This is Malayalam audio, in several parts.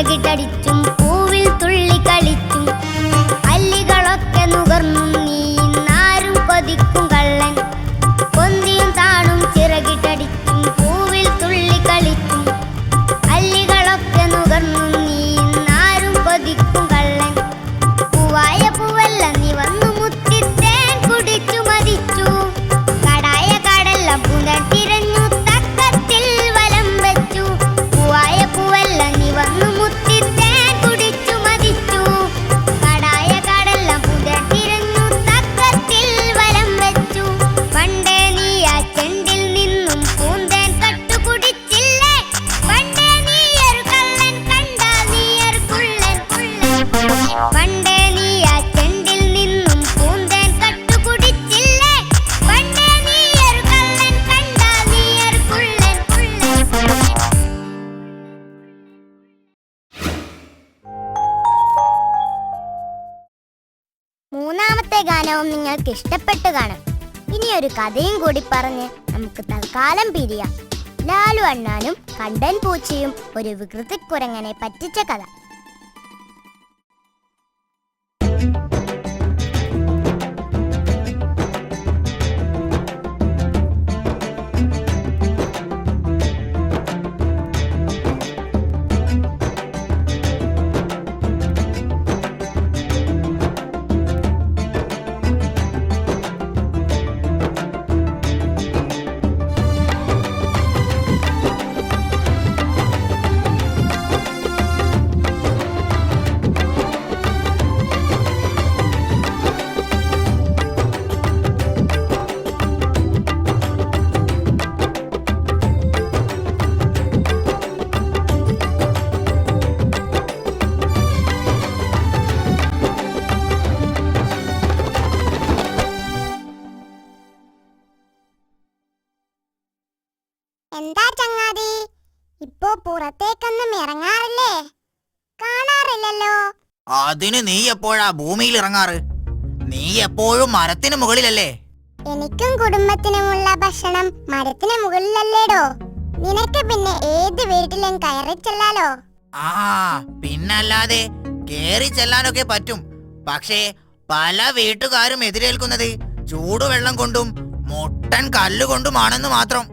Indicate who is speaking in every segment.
Speaker 1: ചിറകിട്ടടിച്ചും പൂവിൽ തുള്ളി കളിച്ചും അല്ലികളൊക്കെ നുകർന്നും നീ ഇന്നാരും കൊതിക്കും കള്ളൻ. പൊന്തിയും താണും ചിറകിട്ടടിച്ചും പൂവിൽ തുള്ളി കളിച്ചും അല്ലികളൊക്കെ നുകർന്നും നീ ഇന്നാരും കൊതിക്കും കള്ളൻ. പൂവായ പൂവല്ല നീ വന്നു മുത്തിത്തേൻ കുടിച്ചു മതിച്ചു. കടായ കടല്ല പൂന്തൻ തിരഞ്ഞു തക്കത്തിൽ വലം വെച്ചു. പൂവായ പൂവല്ല നീ വന്നു മുത്തിത്തേൻ കുടിച്ചു മതിച്ചു. കടായ കടല്ല പൂന്തൻ തിരഞ്ഞു തക്കത്തിൽ വലം വെച്ചു. പണ്ടേ നീ ആ ചെണ്ടിൽ നിന്നും പൂന്തേൻ കട്ടു കുടിച്ചില്ലേ? പണ്ടേ നീ ഒരു കള്ളൻ കണ്ടാൽ നീ ഒരു കുള്ളൻ കുള്ളൻ. പണ്ടേ നീ ആ ചെണ്ടിൽ നിന്നും പൂന്തേൻ കട്ടു കുടിച്ചില്ലേ? പണ്ടേ നീ ഒരു കള്ളൻ കണ്ടാൽ നീ ഒരു കുള്ളൻ കുള്ളൻ. മൂന്നാമത്തെ ഗാനവും നിങ്ങൾക്ക് ഇഷ്ടപ്പെട്ടു കാണും. ഇനി ഒരു കഥയും കൂടി പറഞ്ഞ് നമുക്ക് തൽക്കാലം പിരിയാം. ലാലു അണ്ണാനും കണ്ടൻ പൂച്ചയും ഒരു വികൃതിക്കുരങ്ങനെ പറ്റിച്ച കഥ. എന്താ ചങ്ങാതി, ഇപ്പോ പുറത്തേക്കൊന്നും ഇറങ്ങാറില്ലേ? കാണാറില്ലല്ലോ.
Speaker 2: അതിന് നീ എപ്പോഴാ ഭൂമിയിൽ ഇറങ്ങാറ്? നീ എപ്പോഴും മരത്തിന് മുകളിലല്ലേ?
Speaker 1: എനിക്കും കുടുംബത്തിനുമുള്ള ഭക്ഷണം മരത്തിന് മുകളിലല്ലേടോ. നിനക്ക് പിന്നെ ഏത് വീട്ടിലും കയറി ചെല്ലാലോ.
Speaker 2: ആ പിന്നല്ലാതെ കേറി ചെല്ലാനൊക്കെ പറ്റും. പക്ഷേ പല വീട്ടുകാരും എതിരേൽക്കുന്നത് ചൂടുവെള്ളം കൊണ്ടും മുട്ടൻ കല്ലുകൊണ്ടുമാണെന്ന് മാത്രം.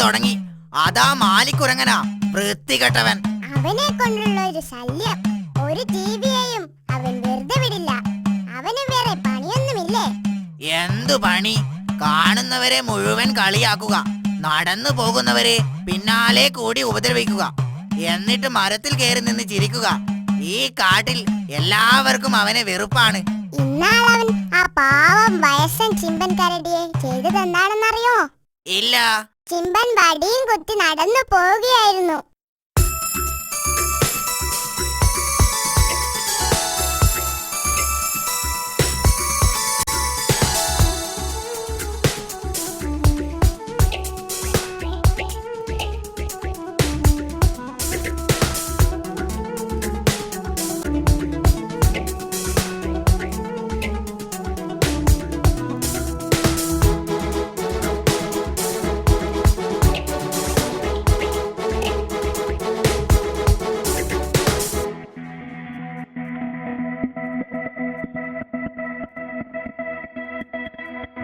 Speaker 2: തുടങ്ങി അതാ മാലിക്കുരങ്ങനാ, വൃത്തികെട്ടവൻ.
Speaker 1: അവനെ കൊണ്ടുള്ള ഒരു ശല്യം. ഒരു ജീവിയെയും അവൻ വെറുതെ വിടില്ല. അവന് വേറെ പണിയൊന്നുമില്ലേ?
Speaker 2: എന്തു പണി? കാണുന്നവരെ മുഴുവൻ കളിയാക്കുക, നടന്നു പോകുന്നവരെ പിന്നാലെ കൂടി ഉപദ്രവിക്കുക, എന്നിട്ട് മരത്തിൽ കയറി നിന്ന് ചിരിക്കുക. ഈ കാട്ടിൽ എല്ലാവർക്കും അവനെ വെറുപ്പാണ്.
Speaker 1: ഇന്നാളവൻ ആ പാവം വയസ്സൻ ചിമ്പൻ കരടിയെ ചെയ്തതെന്താണെന്നറിയോ?
Speaker 2: ഇല്ല.
Speaker 1: ചിമ്പൻ വടിയും കുത്തി നടന്നു പോവുകയായിരുന്നു.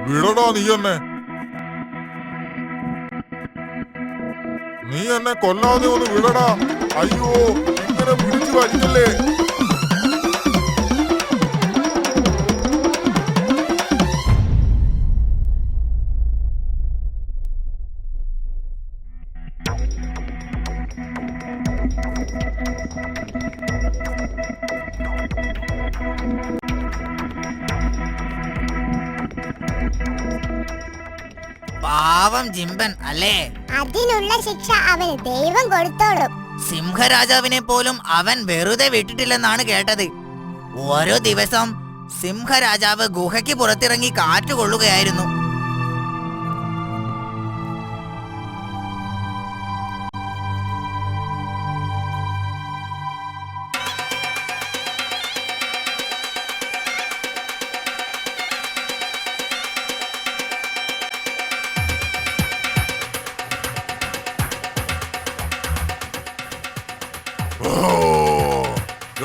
Speaker 3: വിടടാ നീ എന്നെ കൊല്ലാതെ ഒന്ന് വിടടാ. അയ്യോ, ഇങ്ങനെ പിടിച്ചു വലിക്കല്ലേ.
Speaker 2: പാവം ജിമ്പൻ അല്ലേ?
Speaker 1: അതിനുള്ള ശിക്ഷ അവന് ദൈവം കൊടുത്തോളും.
Speaker 2: സിംഹരാജാവിനെ പോലും അവൻ വെറുതെ വിട്ടിട്ടില്ലെന്നാണ് കേട്ടത്. ഓരോ ദിവസം സിംഹരാജാവ് ഗുഹയ്ക്ക് പുറത്തിറങ്ങി കാറ്റുകൊള്ളുകയായിരുന്നു.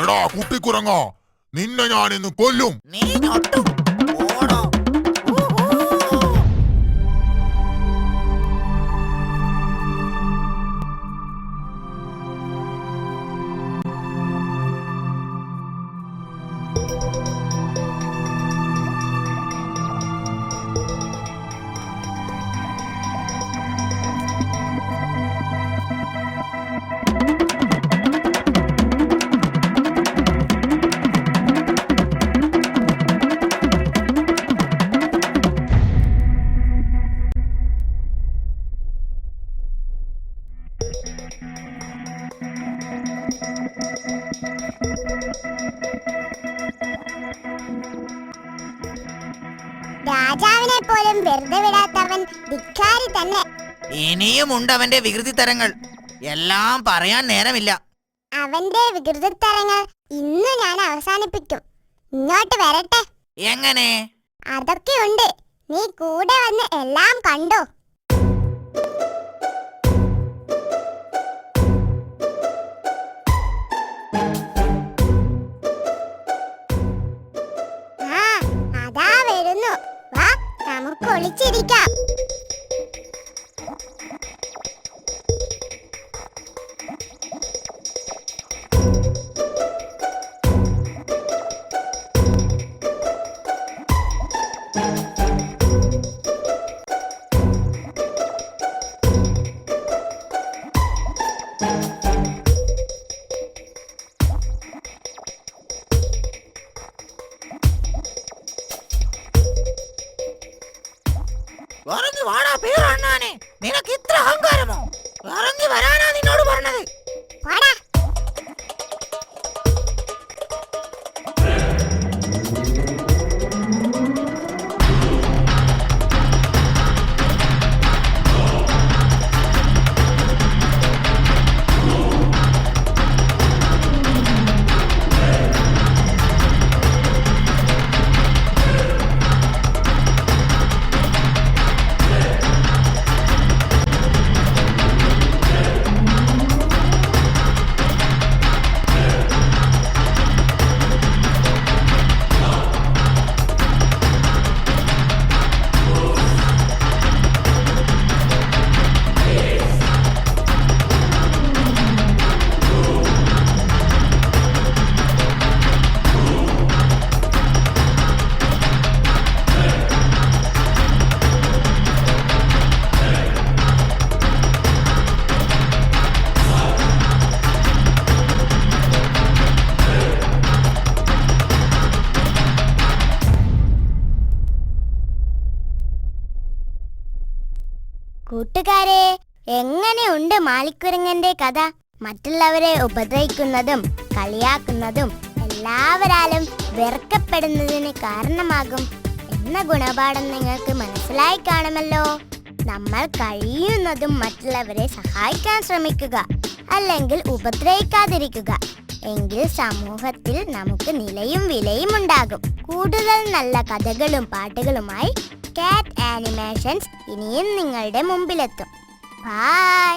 Speaker 3: എടാ കുട്ടിക്കുരങ്ങ, നിന്നെ ഞാൻ ഇന്ന് കൊല്ലും.
Speaker 2: നീ ഞൊട്ടും. ഓടോ.
Speaker 1: രാജാവിനെ പോലും വെറുതെ വിടാത്തവൻ ധിക്കാരി തന്നെ.
Speaker 2: ഇനിയും ഉണ്ട് അവന്റെ വികൃതി തരങ്ങൾ. എല്ലാം പറയാൻ നേരമില്ല.
Speaker 1: അവന്റെ വികൃതിത്തരങ്ങൾ ഇന്ന് ഞാൻ അവസാനിപ്പിക്കും. ഇങ്ങോട്ട് വരട്ടെ.
Speaker 2: എങ്ങനെ?
Speaker 1: അതൊക്കെയുണ്ട്. നീ കൂടെ വന്ന് എല്ലാം കണ്ടോ? ആ, അതാ വരുന്നു. വാ, നമുക്ക് ഒളിച്ചിരിക്കാം.
Speaker 2: ഇറങ്ങി വാടാ പേരണ്ണാനെ. നിനക്ക് ഇത്ര അഹങ്കാരമോ? ഇറങ്ങി വരാനാ നിന്നോട് പറഞ്ഞത്.
Speaker 1: പോടാ. കൂട്ടുകാരെ, എങ്ങനെയുണ്ട് മാളിക്കുരങ്ങന്റെ കഥ? മറ്റുള്ളവരെ ഉപദ്രവിക്കുന്നതും കളിയാക്കുന്നതും എല്ലാവരാലും വെറുക്കപ്പെടുന്നതിന് കാരണമാകും എന്ന ഗുണപാഠം നിങ്ങൾക്ക് മനസ്സിലായി കാണുമല്ലോ. നമ്മൾ കഴിയുന്നതും മറ്റുള്ളവരെ സഹായിക്കാൻ ശ്രമിക്കുക, അല്ലെങ്കിൽ ഉപദ്രവിക്കാതിരിക്കുക. എങ്കിൽ സമൂഹത്തിൽ നമുക്ക് നിലയും വിലയും ഉണ്ടാകും. കൂടുതൽ നല്ല കഥകളും പാട്ടുകളുമായി കാറ്റ് ആനിമേഷൻസ് ഇനിയും നിങ്ങളുടെ മുമ്പിലെത്തും. ബൈ.